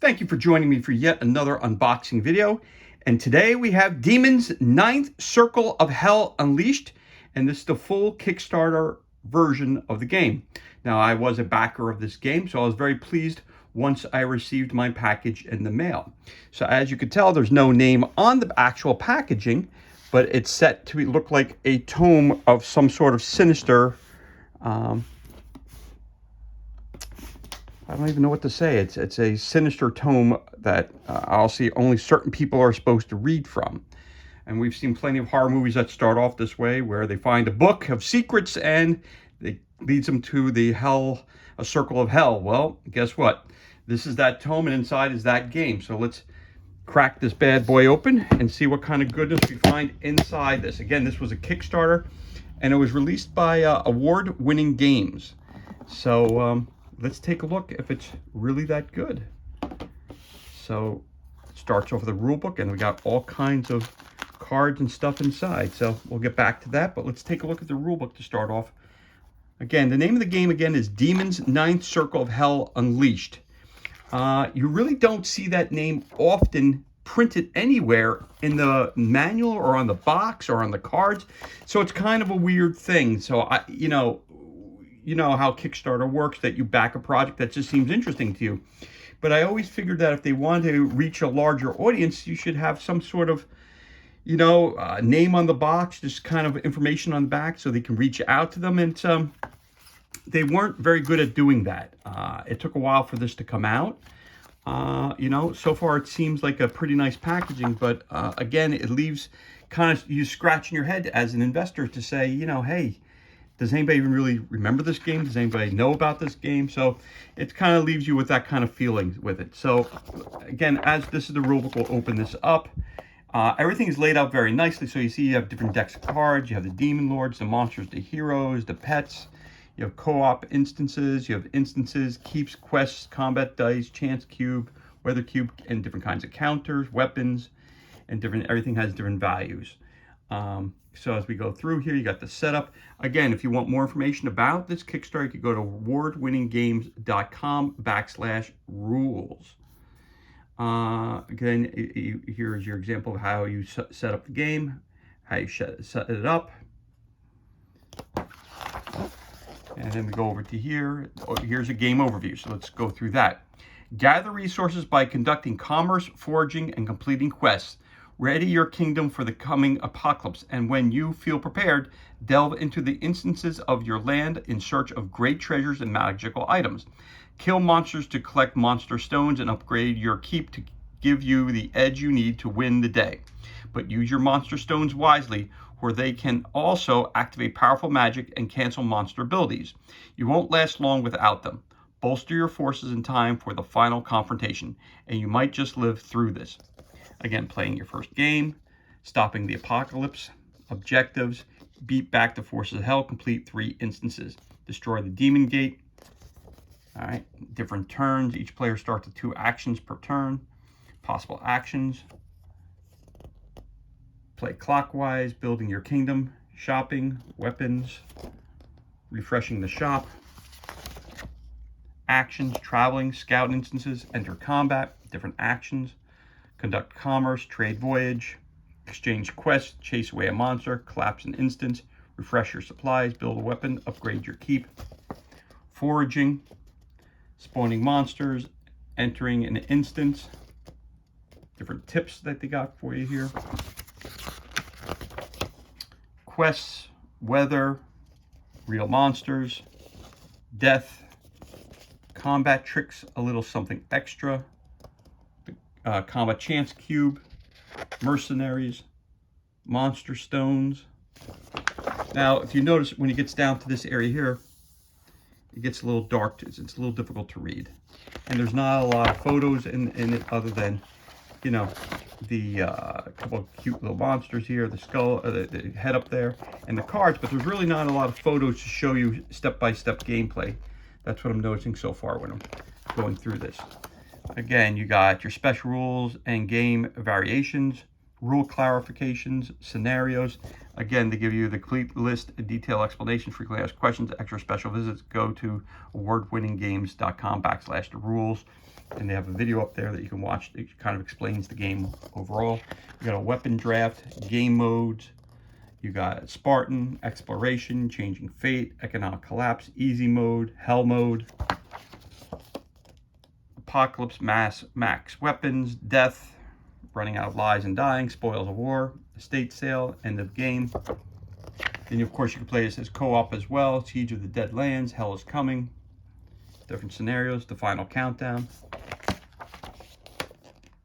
Thank you for joining me for yet another unboxing video. And today we have Demon's Ninth Circle of Hell Unleashed, and this is the full Kickstarter version of the game. Now, I was a backer of this game, so I was very pleased once I received my package in the mail. So as you can tell, there's no name on the actual packaging, but it's set to look like a tome of some sort of sinister I don't even know what to say. It's a sinister tome that I'll see only certain people are supposed to read from. And we've seen plenty of horror movies that start off this way, where they find a book of secrets and it leads them to a circle of hell. Well, guess what? This is that tome, and inside is that game. So let's crack this bad boy open and see what kind of goodness we find inside this. Again, this was a Kickstarter, and it was released by award-winning games. So let's take a look if it's really that good. So it starts off with a rule book, and we got all kinds of cards and stuff inside. So we'll get back to that, but let's take a look at the rule book to start off. Again, the name of the game again is Demon's Ninth Circle of Hell Unleashed. You really don't see that name often printed anywhere in the manual or on the box or on the cards. So it's kind of a weird thing. So you know how Kickstarter works, that you back a project that just seems interesting to you. But I always figured that if they wanted to reach a larger audience, you should have some sort of, name on the box, just kind of information on the back so they can reach out to them. And they weren't very good at doing that. It took a while for this to come out. So far it seems like a pretty nice packaging, but again, it leaves kind of you scratching your head as an investor to say, hey, does anybody even really remember this game? Does anybody know about this game? So it kind of leaves you with that kind of feeling with it. So again, as this is the rulebook, we'll open this up. Everything is laid out very nicely. So you see you have different decks of cards. You have the demon lords, the monsters, the heroes, the pets. You have co-op instances. You have instances, keeps, quests, combat dice, chance cube, weather cube, and different kinds of counters, weapons, and everything has different values. So as we go through here, you got the setup. Again, if you want more information about this Kickstarter, you could go to awardwinninggames.com/rules. Again, here is your example of how you set up the game, how you set it up. And then we go over to here. Here's a game overview, so let's go through that. Gather resources by conducting commerce, foraging, and completing quests. Ready your kingdom for the coming apocalypse, and when you feel prepared, delve into the instances of your land in search of great treasures and magical items. Kill monsters to collect monster stones and upgrade your keep to give you the edge you need to win the day. But use your monster stones wisely, where they can also activate powerful magic and cancel monster abilities. You won't last long without them. Bolster your forces in time for the final confrontation, and you might just live through this. Again, playing your first game, stopping the apocalypse, objectives, beat back the forces of hell, complete 3 instances, destroy the demon gate. All right, different turns. Each player starts with 2 actions per turn. Possible actions. Play clockwise, building your kingdom, shopping, weapons, refreshing the shop. Actions, traveling, scout instances, enter combat, different actions. Conduct commerce, trade voyage, exchange quests, chase away a monster, collapse an instance, refresh your supplies, build a weapon, upgrade your keep. Foraging, spawning monsters, entering an instance. Different tips that they got for you here. Quests, weather, real monsters, death, combat tricks, a little something extra. Combat chance cube, mercenaries, monster stones. Now, if you notice, when it gets down to this area here, it gets a little dark. It's a little difficult to read. And there's not a lot of photos in it other than, the couple of cute little monsters here, the skull, the head up there, and the cards, but there's really not a lot of photos to show you step-by-step gameplay. That's what I'm noticing so far when I'm going through this. Again, you got your special rules and game variations, rule clarifications, scenarios. Again, they give you the complete list, a detailed explanation, frequently asked questions, extra special visits. Go to awardwinninggames.com/the-rules. And they have a video up there that you can watch. It kind of explains the game overall. You got a weapon draft, game modes. You got Spartan, exploration, changing fate, economic collapse, easy mode, hell mode, apocalypse, max weapons, death, running out of lives and dying, spoils of war, estate sale, end of game. Then of course you can play this as co-op as well. Siege of the Dead Lands, Hell is Coming, different scenarios, the final countdown.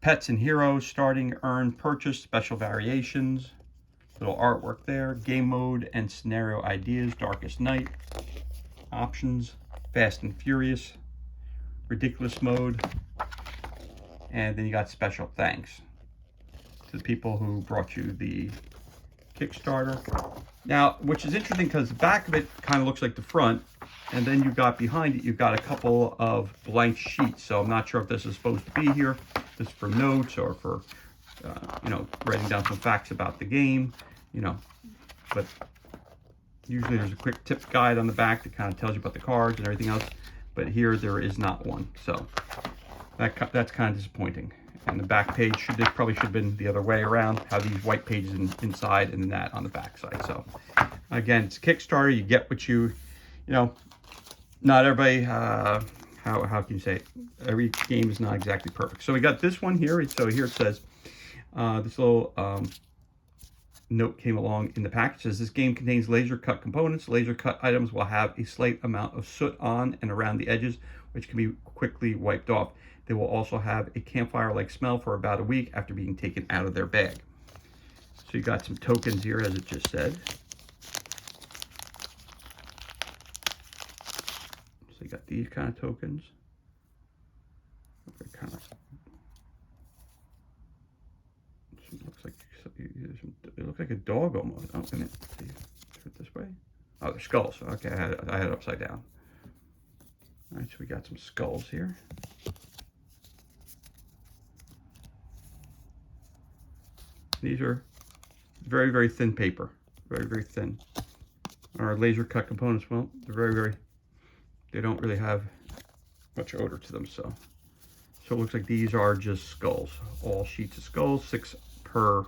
Pets and heroes, starting, earn, purchase, special variations, little artwork there, game mode and scenario ideas, Darkest Night, options, Fast and Furious, ridiculous mode, and then you got special thanks to the people who brought you the Kickstarter. Now, which is interesting because the back of it kind of looks like the front, and then you got behind it, you've got a couple of blank sheets. So I'm not sure if this is supposed to be here. This is for notes or for, you know, writing down some facts about the game, you know. But usually there's a quick tip guide on the back that kind of tells you about the cards and everything else. But here there is not one. So that's kind of disappointing. And the back page probably should have been the other way around, have these white pages inside and then that on the back side. So again, it's Kickstarter. You get what you know, not everybody, how can you say it? Every game is not exactly perfect. So we got this one here. So here it says, this little note came along in the package. It says this game contains laser cut components. Laser cut items will have a slight amount of soot on and around the edges, which can be quickly wiped off. They will also have a campfire-like smell for about a week after being taken out of their bag. So you got some tokens here, as it just said. So you got these kind of tokens. They're kind of, it looks like a dog almost. Oh, wait a minute. See, turn it this way. Oh, they're skulls. Okay, I had it upside down. All right, so we got some skulls here. These are very, very thin paper. Very, very thin. Our laser cut components, well, they're very, very, they don't really have much odor to them. So it looks like these are just skulls. All sheets of skulls, 6 per,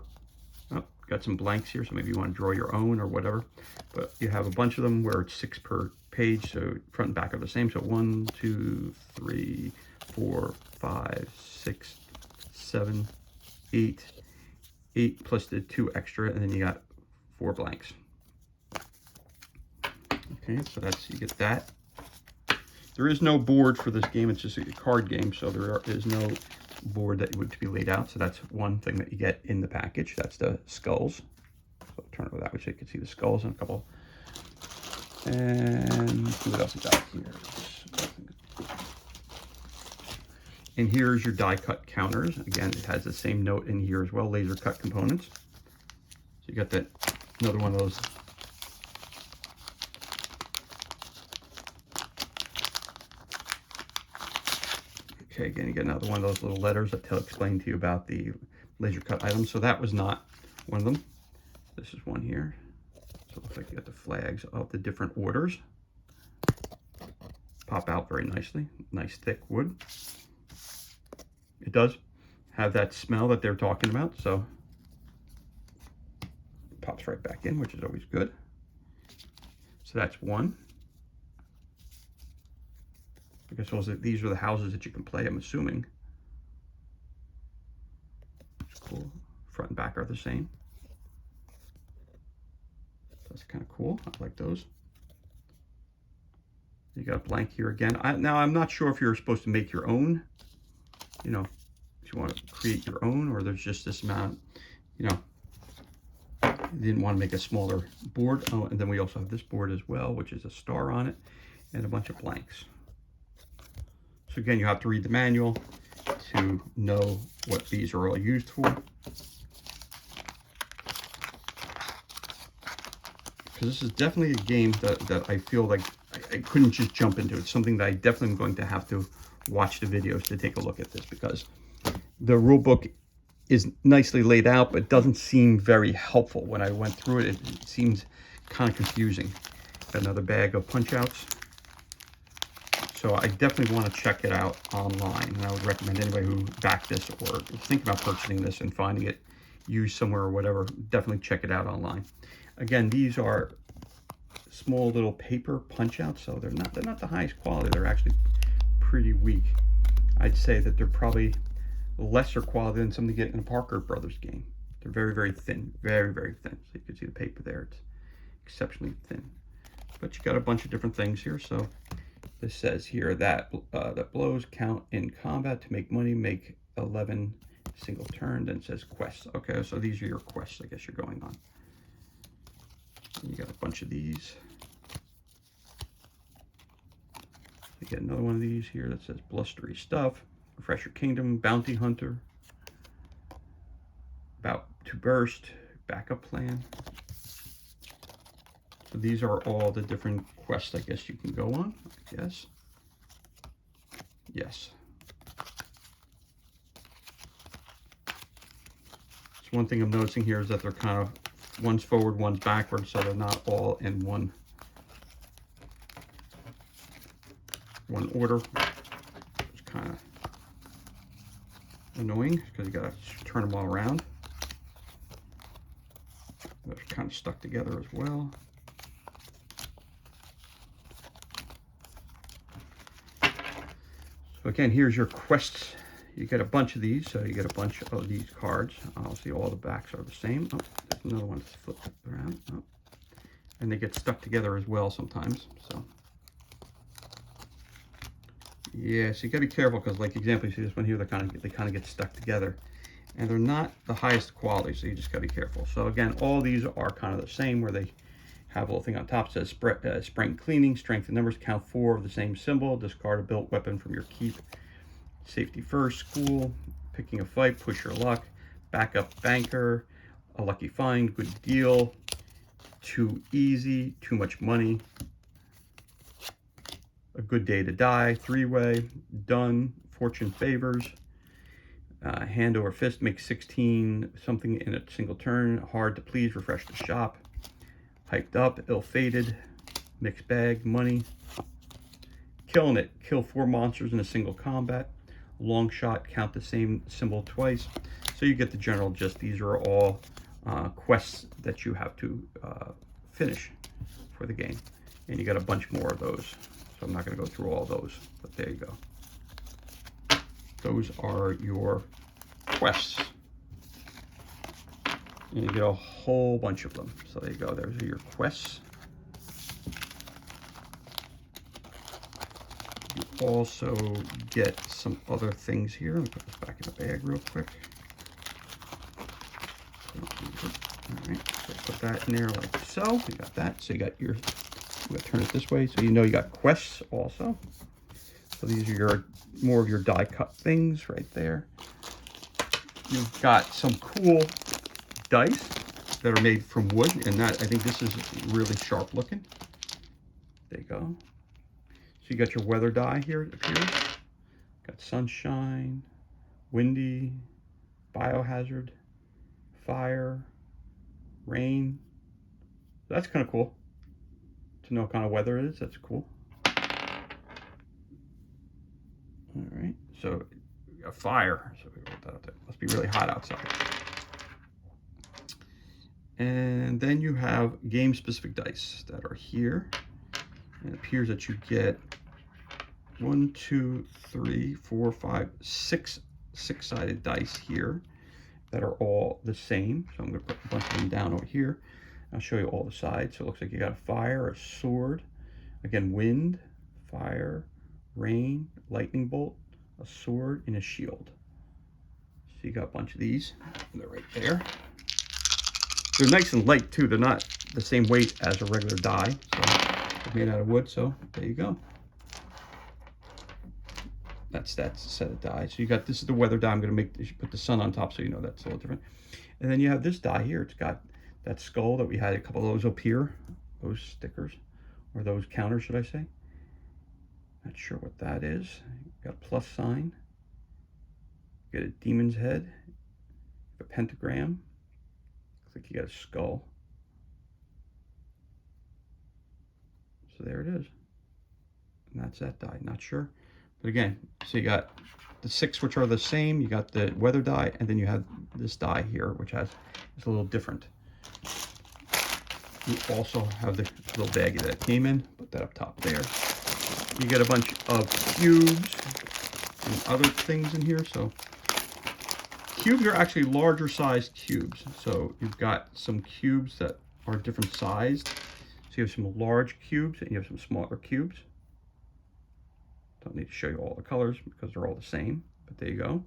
oh, got some blanks here, so maybe you want to draw your own or whatever. But you have a bunch of them where it's 6 per page, so front and back are the same. So 1, 2, 3, 4, 5, 6, 7, 8. 8 plus the 2 extra, and then you got 4 blanks. Okay, so that's, you get that. There is no board for this game. It's just a card game, so there is no board that would be laid out. So that's one thing that you get in the package. That's the skulls. So turn it that way so you can see the skulls and a couple. And what else is out here? And here's your die cut counters. Again, it has the same note in here as well, laser cut components. So you got that, another one of those. Okay, again, you get another one of those little letters that explain to you about the laser cut items. So that was not one of them. This is one here. So it looks like you got the flags of the different orders. Pop out very nicely. Nice thick wood. It does have that smell that they're talking about, so it pops right back in, which is always good. So that's one. I guess also these are the houses that you can play, I'm assuming. It's cool. Front and back are the same. That's kind of cool. I like those. You got a blank here again. Now, I'm not sure if you're supposed to make your own. You know, if you want to create your own, or there's just this amount, you know, you didn't want to make a smaller board. Oh, and then we also have this board as well, which is a star on it and a bunch of blanks. So again, you have to read the manual to know what these are all used for. Because this is definitely a game that I feel like I couldn't just jump into. It's something that I definitely am going to have to watch the videos to take a look at this, because the rule book is nicely laid out, but doesn't seem very helpful. When I went through it, it seems kind of confusing. Got another bag of punch outs. So I definitely want to check it out online, and I would recommend anybody who backed this or is thinking about purchasing this and finding it used somewhere or whatever, definitely check it out online. Again, these are small little paper punch outs, so they're not the highest quality. They're actually pretty weak. I'd say that they're probably lesser quality than something you get in a Parker Brothers game. They're very, very thin, very, very thin. So you can see the paper there, it's exceptionally thin. But you got a bunch of different things here. So this says here that that blows count in combat to make money, make 11 single turn. Then it says quests. Okay, so these are your quests, I guess you're going on. And you got a bunch of these. You get another one of these here that says blustery stuff, refresh your kingdom, bounty hunter, about to burst, backup plan. So these are all the different quests I guess you can go on, I guess. Yes. So one thing I'm noticing here is that they're kind of, one's forward, one's backward, so they're not all in one order. It's kind of annoying because you got to turn them all around. They're kind of stuck together as well. So again, here's your quests. You get a bunch of these, so you get a bunch of these cards. Obviously, all the backs are the same. Oh, there's another one that's flipped around. Oh. And they get stuck together as well sometimes. So yeah, so you gotta be careful because, like example, you see this one here, they kind of get stuck together, and they're not the highest quality, so you just gotta be careful. So again, all these are kind of the same, where they have a little thing on top that says spring cleaning, strength in numbers, count 4 of the same symbol, discard a built weapon from your keep, safety first, school, picking a fight, push your luck, backup banker, a lucky find, good deal, too easy, too much money, a good day to die, 3-way, done, fortune favors, hand over fist, make 16 something in a single turn, hard to please, refresh the shop, hyped up, ill-fated, mixed bag, money, killing it, kill 4 monsters in a single combat, long shot, count the same symbol twice. So you get the general gist. These are all quests that you have to finish for the game, and you got a bunch more of those, so I'm not going to go through all those, but there you go. Those are your quests, and you get a whole bunch of them. So there you go, those are your quests. You also get some other things here. Let me put this back in the bag real quick. All right, so put that in there like so. You got that. So you got your, I'm gonna turn it this way so you know you got quests also. So these are your more of your die cut things right there. You've got some cool dice that are made from wood, and that, I think this is really sharp looking. There you go. So you got your weather die here, it appears. Got sunshine, windy, biohazard, fire, rain. That's kind of cool to know what kind of weather it is. That's cool. All right, so we got fire. So we wrote that out there. Must be really hot outside. And then you have game-specific dice that are here. And it appears that you get 1, 2, 3, 4, 5, 6 six-sided dice here that are all the same. So I'm going to put a bunch of them down over here. I'll show you all the sides. So it looks like you got a fire, a sword, again, wind, fire, rain, lightning bolt, a sword, and a shield. So you got a bunch of these. They're right there. They're nice and light too. They're not the same weight as a regular die. So they're made out of wood. So there you go. That's that set of die. So you got, this is the weather die. I'm going to put the sun on top so you know that's a little different. And then you have this die here. It's got that skull that we had a couple of those up here. Those stickers, or those counters, should I say. Not sure what that is. Got a plus sign. Got a demon's head. a pentagram. Looks like you got a skull. So there it is. And that's that die. Not sure. But again, so you got the 6, which are the same. You got the weather die, and then you have this die here, which is a little different. You also have the little baggie that it came in. Put that up top there. You get a bunch of cubes and other things in here. So cubes are actually larger sized cubes. So you've got some cubes that are different sized. So you have some large cubes and you have some smaller cubes. Don't need to show you all the colors because they're all the same, but there you go.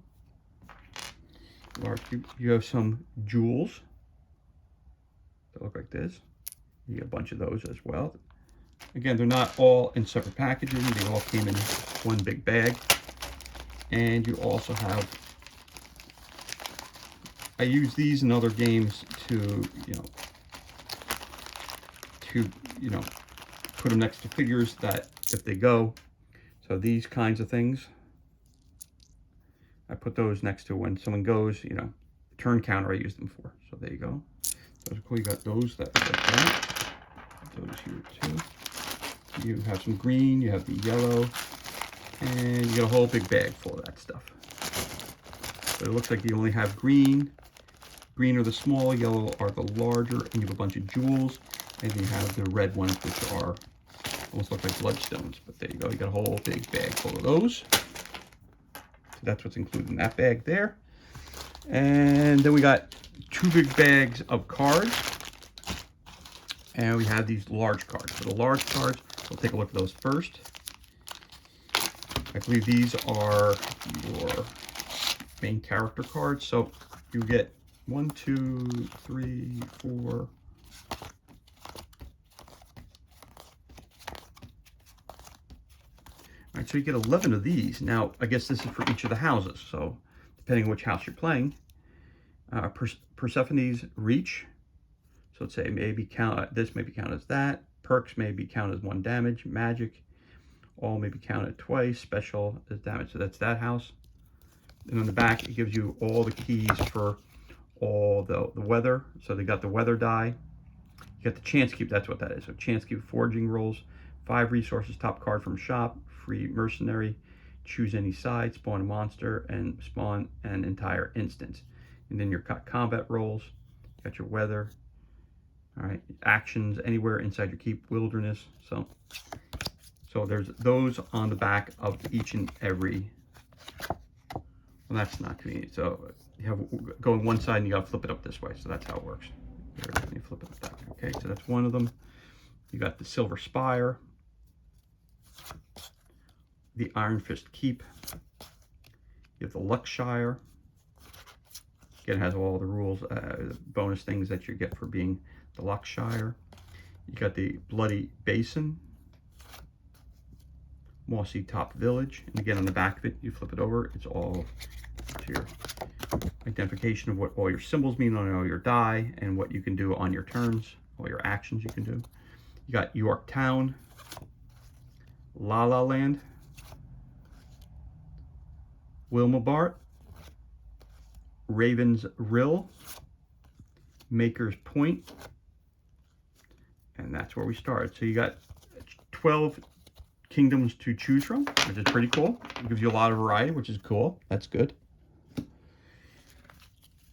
Large cube. You have some jewels that look like this. You get a bunch of those as well. Again, they're not all in separate packaging. They all came in one big bag. And you also have, I use these in other games to, put them next to figures that if they go. So these kinds of things, I put those next to when someone goes, turn counter I use them for. So there you go. Those are cool. You got those that look like that. Those here too. You have some green, you have the yellow, and you get a whole big bag full of that stuff. But it looks like you only have green. Green are the small, yellow are the larger, and you have a bunch of jewels, and you have the red ones, which are almost look like bloodstones. But there you go, you got a whole big bag full of those. So that's what's included in that bag there. And then we got 2 big bags of cards. And we have these large cards. For the large cards, we'll take a look at those first. I believe these are your main character cards. So you get 1, 2, 3, 4. All right, so you get 11 of these. Now, I guess this is for each of the houses. So depending on which house you're playing, Persephone's Reach. So let's say maybe this maybe count as that. Perks maybe count as 1 damage. Magic, all maybe counted twice. Special is damage. So that's that house. And on the back, it gives you all the keys for all the weather. So they got the weather die. You got the chance cube. That's what that is. So chance cube, foraging rolls, 5 resources, top card from shop, free mercenary, choose any side, spawn a monster, and spawn an entire instance. And then your combat rolls. You got your weather. All right, actions anywhere inside your keep, wilderness. So there's those on the back of each and every. Well, that's not convenient. So you have going one side and you got to flip it up this way. So that's how it works. There it is, you flip it up that way. Okay, so that's one of them. You got the Silver Spire, the Iron Fist Keep. You have the Luckshire. Again, it has all the rules, bonus things that you get for being the Luckshire. You got the Bloody Basin, Mossy Top Village, and again on the back of it, you flip it over, it's all to your identification of what all your symbols mean on all your die and what you can do on your turns, all your actions you can do. You got Yorktown, La La Land, Wilmabart, Raven's Rill, Maker's Point, and that's where we started. So you got 12 kingdoms to choose from, which is pretty cool. It gives you a lot of variety, which is cool. That's good.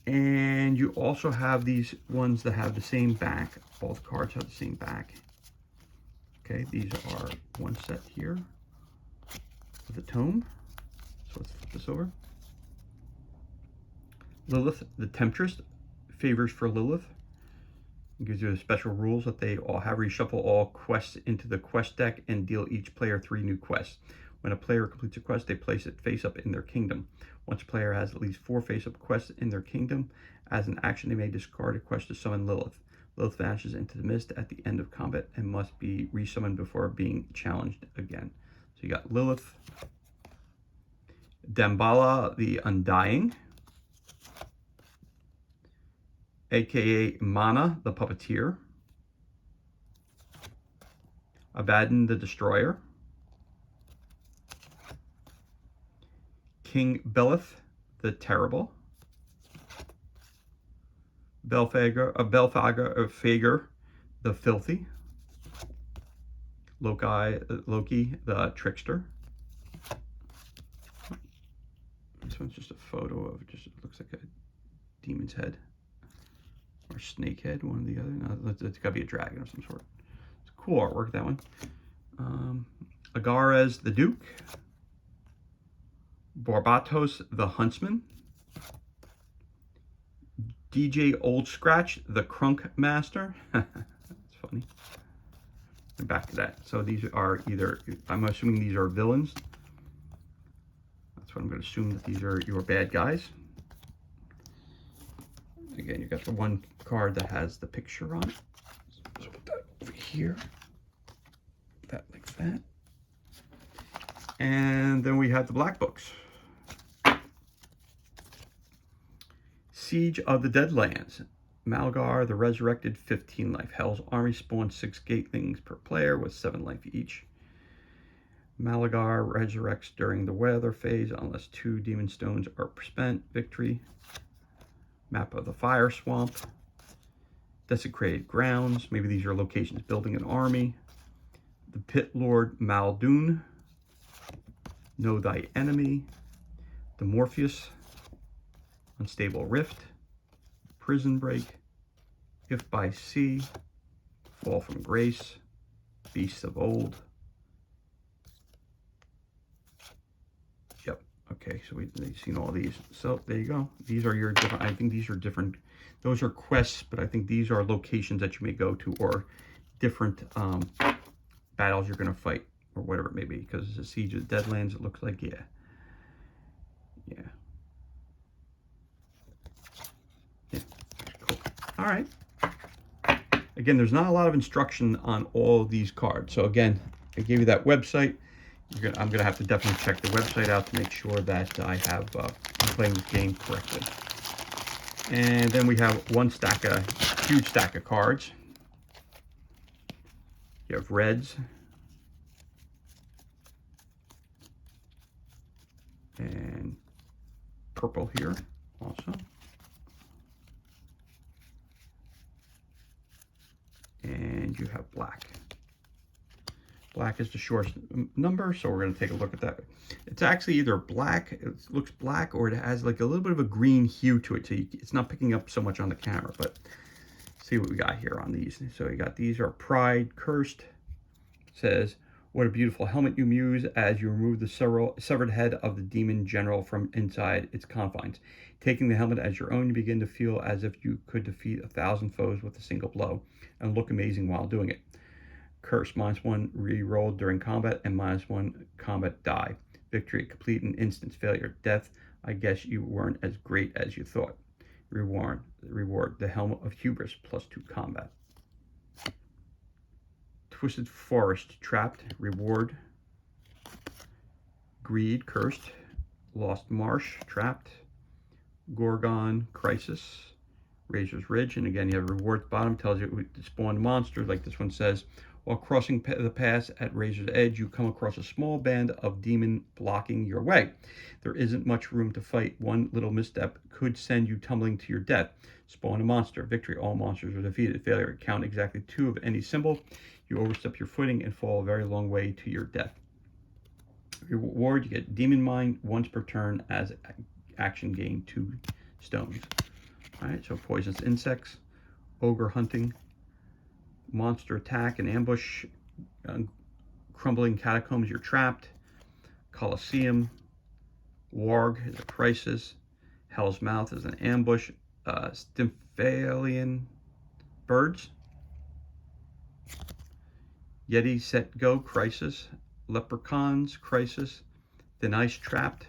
And you also have these ones that have the same back. All the cards have the same back. Okay, these are one set here with a tome. So let's flip this over. Lilith, the Temptress, favors for Lilith. It gives you special rules that they all have. Reshuffle all quests into the quest deck and deal each player 3 new quests. When a player completes a quest, they place it face up in their kingdom. Once a player has at least 4 face-up quests in their kingdom, as an action they may discard a quest to summon Lilith. Lilith vanishes into the mist at the end of combat and must be resummoned before being challenged again. So you got Lilith, Damballa the Undying, aka Mana the Puppeteer, Abaddon the Destroyer, King Belith the Terrible, Fager, the Filthy. Loki, the Trickster. This one's just a photo of just, it looks like a demon's head. Or snake head, one or the other. No, it's got to be a dragon of some sort. It's cool artwork, that one. Agares the Duke. Barbatos the Huntsman. DJ Old Scratch the Crunk Master. That's funny. And back to that. So these are either, I'm assuming these are villains. That's what I'm going to assume, that these are your bad guys. Again, you got the one card that has the picture on it. So put that over here. That like that. And then we have the black books. Siege of the Deadlands. Malgar the Resurrected, 15 life. Hell's Army spawns 6 Gatelings per player with 7 life each. Malagar resurrects during the weather phase unless 2 demon stones are spent. Victory. Map of the Fire Swamp. Desecrated Grounds. Maybe these are locations building an army. The Pit Lord Maldoon. Know Thy Enemy. The Morpheus. Unstable Rift. Prison Break. If by Sea. Fall from Grace. Beasts of Old. Yep. Okay, so we've seen all these. So there you go. These are your different, I think these are different. Those are quests, but I think these are locations that you may go to, or different battles you're going to fight, or whatever it may be, because it's a Siege of the Deadlands, it looks like. Yeah. Cool. All right. Again, there's not a lot of instruction on all of these cards. So again, I gave you that website. I'm going to have to definitely check the website out to make sure that I have I'm playing this game correctly. And then we have one stack of, huge stack of cards. You have reds. And purple here also. And you have black. Black is the shortest number, so we're going to take a look at that. It's actually either black, it looks black, or it has like a little bit of a green hue to it, so it's not picking up so much on the camera, but see what we got here on these. So you got, these are Pride Cursed. It says, what a beautiful helmet you muse as you remove the severed head of the demon general from inside its confines. Taking the helmet as your own, you begin to feel as if you could defeat 1,000 foes with a single blow, and look amazing while doing it. Curse, -1 re-rolled during combat, and -1 combat die. Victory, complete and instant. Failure, death. I guess you weren't as great as you thought. Reward, the Helmet of Hubris, +2 combat. Twisted Forest, trapped. Reward. Greed, cursed. Lost Marsh, trapped. Gorgon, crisis. Razor's Ridge, and again you have reward at the bottom, tells you to spawn monsters, like this one says. While crossing the pass at Razor's Edge, you come across a small band of demon blocking your way. There isn't much room to fight. One little misstep could send you tumbling to your death. Spawn a monster. Victory, all monsters are defeated. Failure, count exactly 2 of any symbol. You overstep your footing and fall a very long way to your death. Reward, you get Demon Mind once per turn as action, gain 2 stones. Alright, so poisonous insects, ogre hunting, monster attack and ambush, crumbling catacombs, you're trapped, Colosseum, warg is a crisis, hell's mouth is an ambush, Stymphalian birds, Yeti set go, crisis, leprechauns, crisis, thin ice, trapped,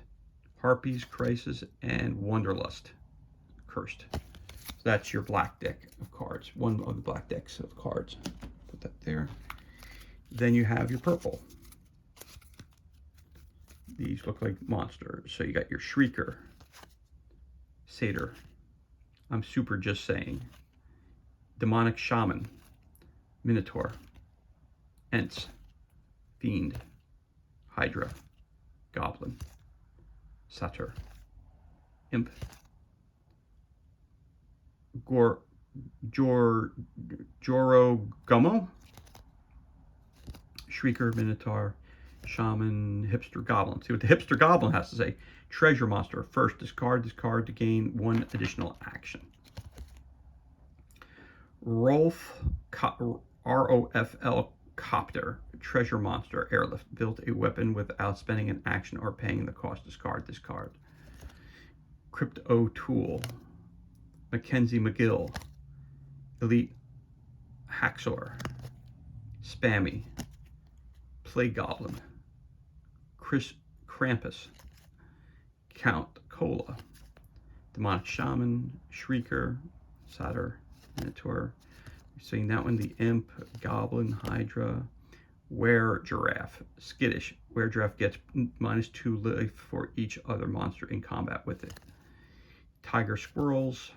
harpies, crisis, and wanderlust, cursed. So that's your black deck of cards, one of the black decks of cards. Put that there. Then you have your purple. These look like monsters. So you got your Shrieker, Satyr, I'm Super Just Saying, Demonic Shaman, Minotaur, Ents, Fiend, Hydra, Goblin, Satyr, Imp, Gor, Jor, Joro Gummo, Shrieker, Minotaur, Shaman, Hipster Goblin. See what the Hipster Goblin has to say. Treasure monster. First, discard to gain 1 additional action. Rolf, ROFL Copter. Treasure monster. Airlift. Built a weapon without spending an action or paying the cost. Discard. Crypto Tool. Mackenzie McGill. Elite Haxor. Spammy. Plague Goblin. Chris Krampus. Count Cola. Demonic Shaman. Shrieker. Satyr. Minotaur. You're seeing that one. The Imp. Goblin. Hydra. Were Giraffe. Skittish. Were Giraffe gets -2 life for each other monster in combat with it. Tiger Squirrels.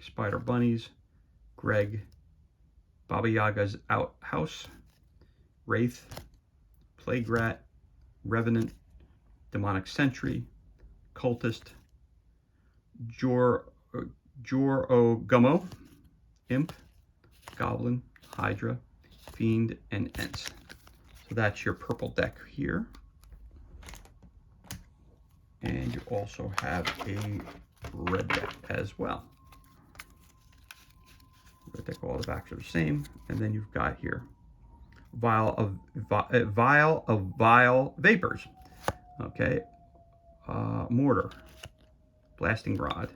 Spider Bunnies. Greg. Baba Yaga's Outhouse. Wraith. Plague Rat. Revenant. Demonic Sentry. Cultist. Jor Gummo. Imp. Goblin. Hydra. Fiend. And Ents. So that's your purple deck here. And you also have a red deck as well. Red deck, all the backs are the same. And then you've got here Vial of Vapors. Okay. Mortar. Blasting Rod.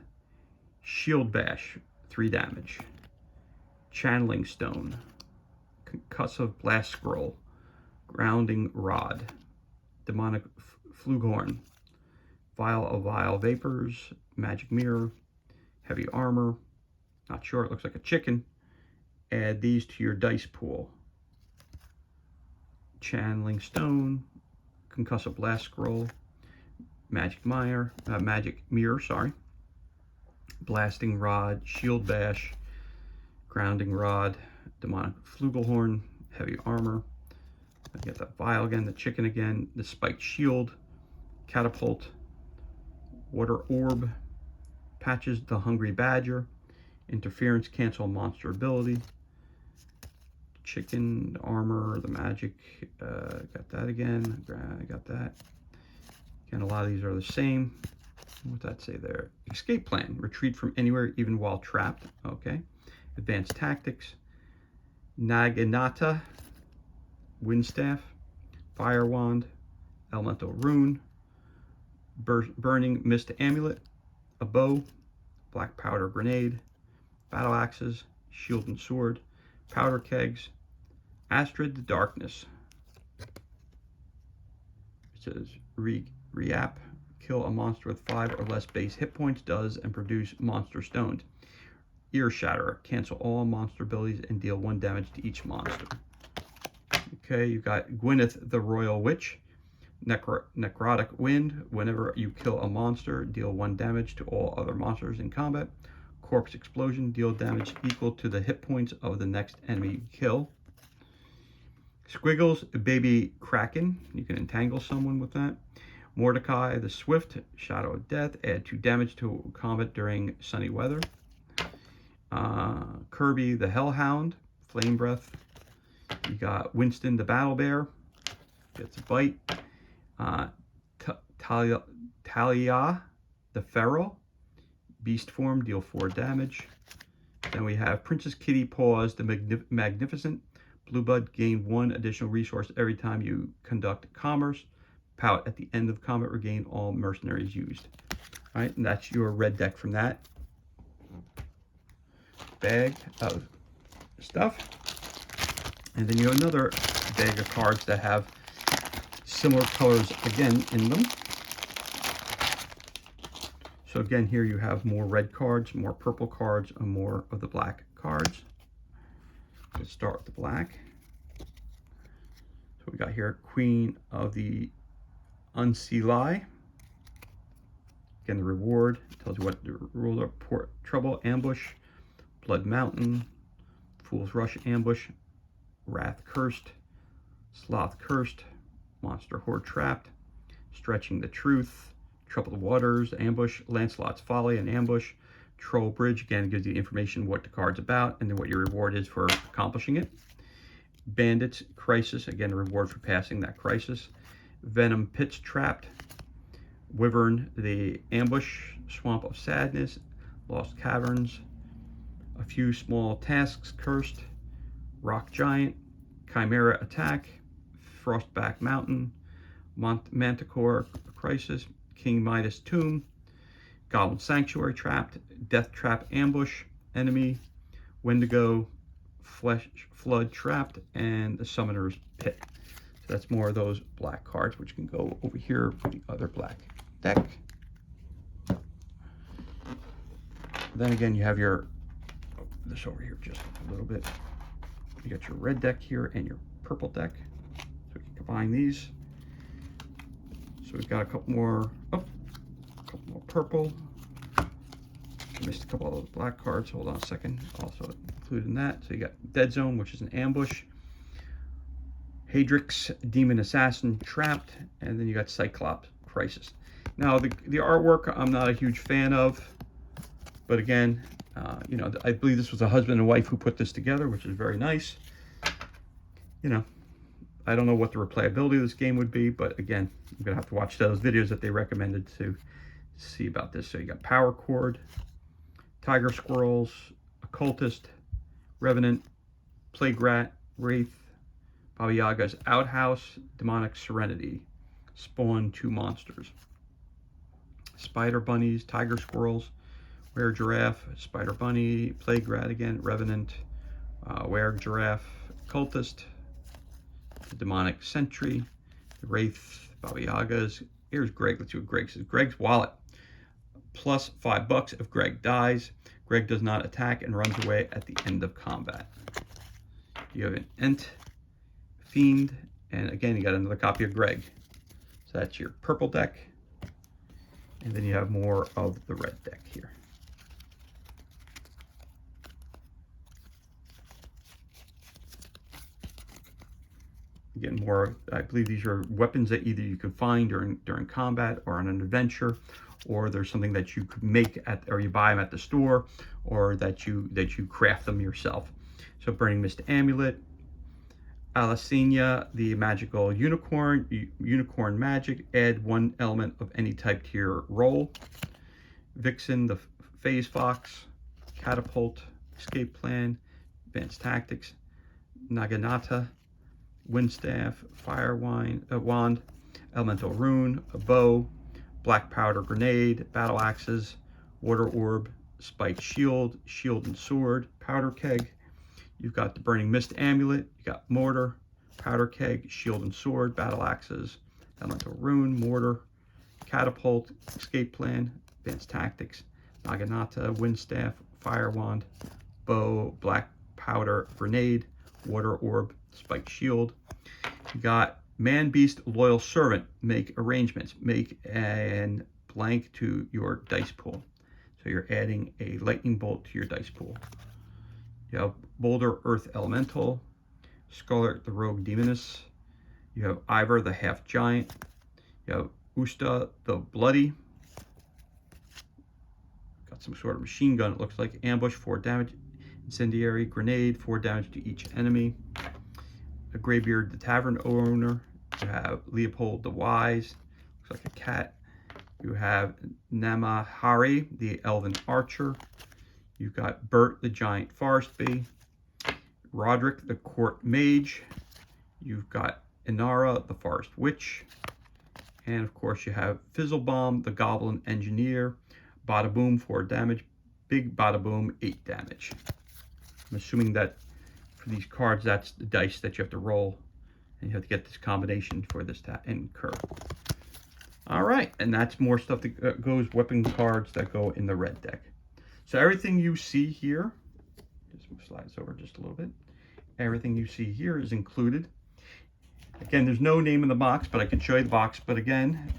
Shield Bash, 3 damage. Channeling Stone. Concussive Blast Scroll. Grounding Rod. Demonic Flughorn. Vial of Vapors. Magic Mirror. Heavy Armor. Not sure, it looks like a chicken. Add these to your dice pool. Channeling Stone. Concussive Blast Scroll. Magic Mirror, sorry. Blasting Rod. Shield Bash. Grounding Rod. Demonic Flugelhorn. Heavy Armor. I get that vial again, the chicken again, the Spiked Shield. Catapult. Water Orb. Patches the Hungry Badger. Interference, cancel monster ability. Chicken, the armor, the magic. Got that again. I got that. Again, a lot of these are the same. What's that say there? Escape plan. Retreat from anywhere, even while trapped. Okay. Advanced tactics. Naginata. Windstaff. Fire Wand. Elemental Rune. Burning Mist Amulet. A bow. Black Powder Grenade. Battle Axes. Shield and Sword. Powder Kegs. Astrid the Darkness. It says Reap. Kill a monster with 5 or less base hit points does and produce monster stones. Ear Shatterer. Cancel all monster abilities and deal 1 damage to each monster. Okay, you got Gwyneth the Royal Witch. Necrotic Wind. Whenever you kill a monster, deal 1 damage to all other monsters in combat. Corpse Explosion. Deal damage equal to the hit points of the next enemy you kill. Squiggles Baby Kraken. You can entangle someone with that. Mordecai the Swift. Shadow of Death. Add 2 damage to combat during sunny weather. Kirby the Hellhound. Flame Breath. You got Winston the Battle Bear. Gets a bite. Talia the Feral. Beast form. Deal 4 damage. Then we have Princess Kitty Paws the Magnificent. Bluebud. Gain 1 additional resource every time you conduct commerce. Pout at the end of combat. Regain all mercenaries used. All right, and that's your red deck from that bag of stuff. And then you have another bag of cards that have similar colors again in them. So again, here you have more red cards, more purple cards, and more of the black cards. Let's start with the black. So we got here Queen of the Unseelie. Again, the reward tells you what the ruler, port, trouble, ambush, Blood Mountain, Fool's Rush, ambush, Wrath Cursed, Sloth Cursed, Monster Horde Trapped, Stretching the Truth, Troubled Waters, ambush, Lancelot's Folly and ambush, Troll Bridge, again, it gives you the information what the card's about and then what your reward is for accomplishing it. Bandits Crisis, again, a reward for passing that crisis. Venom Pits Trapped. Wyvern the Ambush, Swamp of Sadness, Lost Caverns, A Few Small Tasks Cursed, Rock Giant, Chimera Attack, Frostback Mountain, Manticore Crisis, King Midas Tomb, Goblin Sanctuary Trapped, Death Trap Ambush, Enemy, Wendigo, Flesh Flood Trapped, and the Summoner's Pit. So that's more of those black cards, which can go over here for the other black deck. Then again, you have your, this over here just a little bit. You got your red deck here and your purple deck. So we can combine these. So we've got a couple more, a couple more purple. I missed a couple of those black cards. Hold on a second. Also included in that. So you got Dead Zone, which is an ambush. Hadrix, Demon Assassin, Trapped, and then you got Cyclops Crisis. Now the artwork I'm not a huge fan of, but again, you know, I believe this was a husband and wife who put this together, which is very nice. You know, I don't know what the replayability of this game would be, but again, I'm gonna have to watch those videos that they recommended to see about this. So you got Power Chord, Tiger Squirrels, Occultist, Revenant, Plague Rat, Wraith, Baba Yaga's Outhouse, Demonic Serenity, Spawn 2 monsters, Spider Bunnies, Tiger Squirrels, Were Giraffe, Spider Bunny, Plague Rat again, Revenant, Were Giraffe, Cultist, the Demonic Sentry, the Wraith, Baba Yaga's. Here's Greg. Let's see what Greg says. Greg's wallet. Plus $5 if Greg dies. Greg does not attack and runs away at the end of combat. You have an Ent, Fiend, and again, you got another copy of Greg. So that's your purple deck. And then you have more of the red deck here. Again, more, I believe these are weapons that either you can find during combat or on an adventure, or there's something that you could make at, or you buy them at the store, or that you craft them yourself. So Burning Mist Amulet, Alicenia, the magical unicorn, unicorn magic, add 1 element of any type to your roll. Vixen, the Phase Fox, Catapult, Escape Plan, Advanced Tactics, Naginata, Windstaff, Fire Wand, Elemental Rune, a Bow, Black Powder Grenade, Battle Axes, Water Orb, Spiked Shield, Shield and Sword, Powder Keg. You've got the Burning Mist Amulet, you got Mortar, Powder Keg, Shield and Sword, Battle Axes, Elemental Rune, Mortar, Catapult, Escape Plan, Advanced Tactics, Naginata, Windstaff, Fire Wand, Bow, Black Powder Grenade, Water Orb, Spiked Shield. You got Man Beast Loyal Servant, make arrangements, make an blank to your dice pool. So you're adding a lightning bolt to your dice pool. You have Boulder Earth Elemental, Scarlet the Rogue Demoness. You have Ivor the Half Giant. You have Usta the Bloody. Got some sort of machine gun, it looks like. Ambush, 4 damage. Incendiary Grenade, 4 damage to each enemy. A Greybeard the Tavern Owner. You have Leopold the Wise, looks like a cat. You have Namahari the Elven Archer. You've got Bert the Giant Forest Bee, Roderick the Court Mage. You've got Inara the Forest Witch. And of course you have Fizzlebomb the Goblin Engineer. Bada Boom, 4 damage. Big Bada Boom, 8 damage. I'm assuming that for these cards, that's the dice that you have to roll. And you have to get this combination for this to incur. All right, and that's more stuff that goes, weapon cards that go in the red deck. So everything you see here, just move slides over just a little bit. Everything you see here is included. Again, there's no name in the box, but I can show you the box. But again,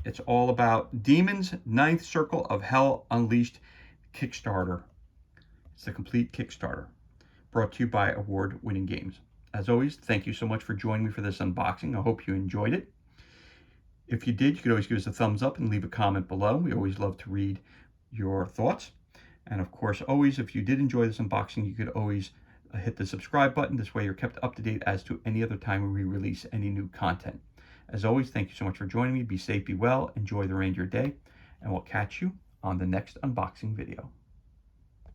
it's all about Demons, 9th Circle of Hell Unleashed Kickstarter. It's the complete Kickstarter, brought to you by award-winning games. As always, thank you so much for joining me for this unboxing. I hope you enjoyed it. If you did, you could always give us a thumbs up and leave a comment below. We always love to read your thoughts. And of course, always, if you did enjoy this unboxing, you could always hit the subscribe button. This way you're kept up to date as to any other time we release any new content. As always, thank you so much for joining me. Be safe, be well, enjoy the remainder of your day, and we'll catch you on the next unboxing video.